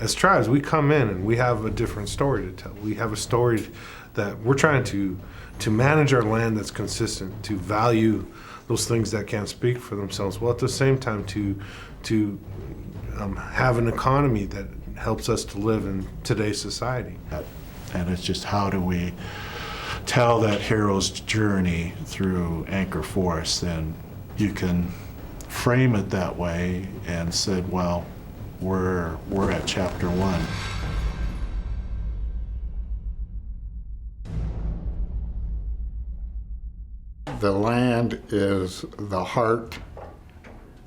As tribes, we come in and we have a different story to tell. We have a story that we're trying to manage our land that's consistent, to value those things that can't speak for themselves, while at the same time to have an economy that helps us to live in today's society. And it's just, how do we tell that hero's journey through Anchor Forest? And you can frame it that way and said, well, we're at chapter 1. The land is the heart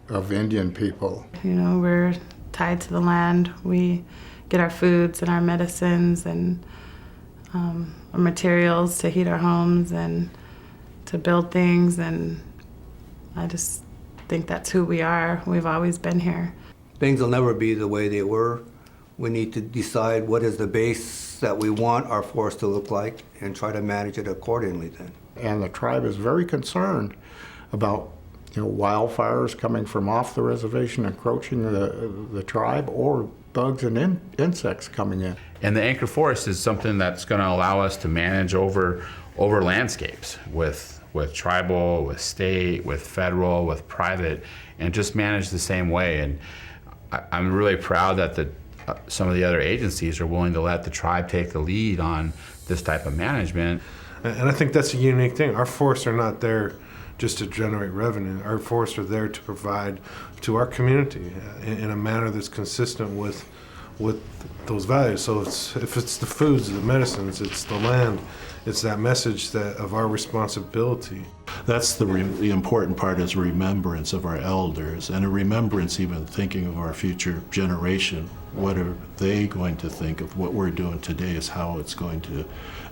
of Indian people. You know, we're tied to the land. We get our foods and our medicines and our materials to heat our homes and to build things, and I just think that's who we are. We've always been here. Things will never be the way they were. We need to decide what is the base that we want our forest to look like and try to manage it accordingly then. And the tribe is very concerned about, wildfires coming from off the reservation, encroaching the tribe, or bugs and insects coming in. And the Anchor Forest is something that's going to allow us to manage over landscapes with tribal, with state, with federal, with private, and just manage the same way. And I'm really proud that some of the other agencies are willing to let the tribe take the lead on this type of management. And I think that's a unique thing. Our forests are not there just to generate revenue. Our forests are there to provide to our community in a manner that's consistent with those values. So if it's the foods, the medicines, it's the land, it's that message of our responsibility. That's the important part, is remembrance of our elders, and a remembrance even thinking of our future generation. What are they going to think of what we're doing today, is how it's going to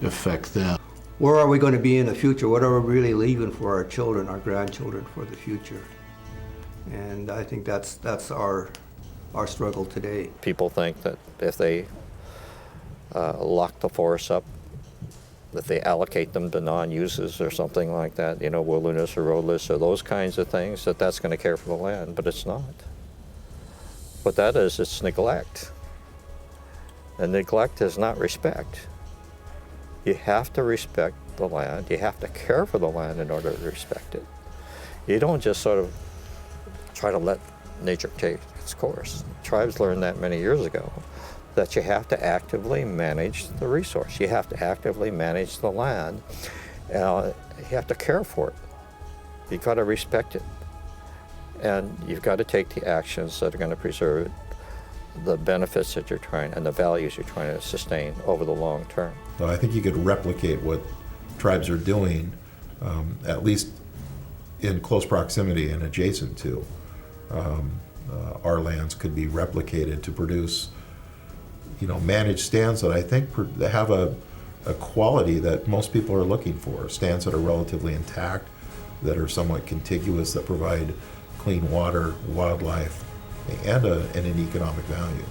affect them. Where are we going to be in the future? What are we really leaving for our children, our grandchildren, for the future? And I think that's our struggle today. People think that if they lock the forests up, that they allocate them to non-uses or something like that, wilderness or roadless or those kinds of things, that's going to care for the land, but it's not. What that is, it's neglect. And neglect is not respect. You have to respect the land. You have to care for the land in order to respect it. You don't just sort of try to let nature take its course. Tribes learned that many years ago, that you have to actively manage the resource. You have to actively manage the land. You have to care for it. You've got to respect it. And you've got to take the actions that are going to preserve the benefits that you're trying and the values you're trying to sustain over the long term. So I think you could replicate what tribes are doing, at least in close proximity and adjacent to our lands, could be replicated to produce, managed stands that I think have a quality that most people are looking for. Stands that are relatively intact, that are somewhat contiguous, that provide clean water, wildlife, and an economic value.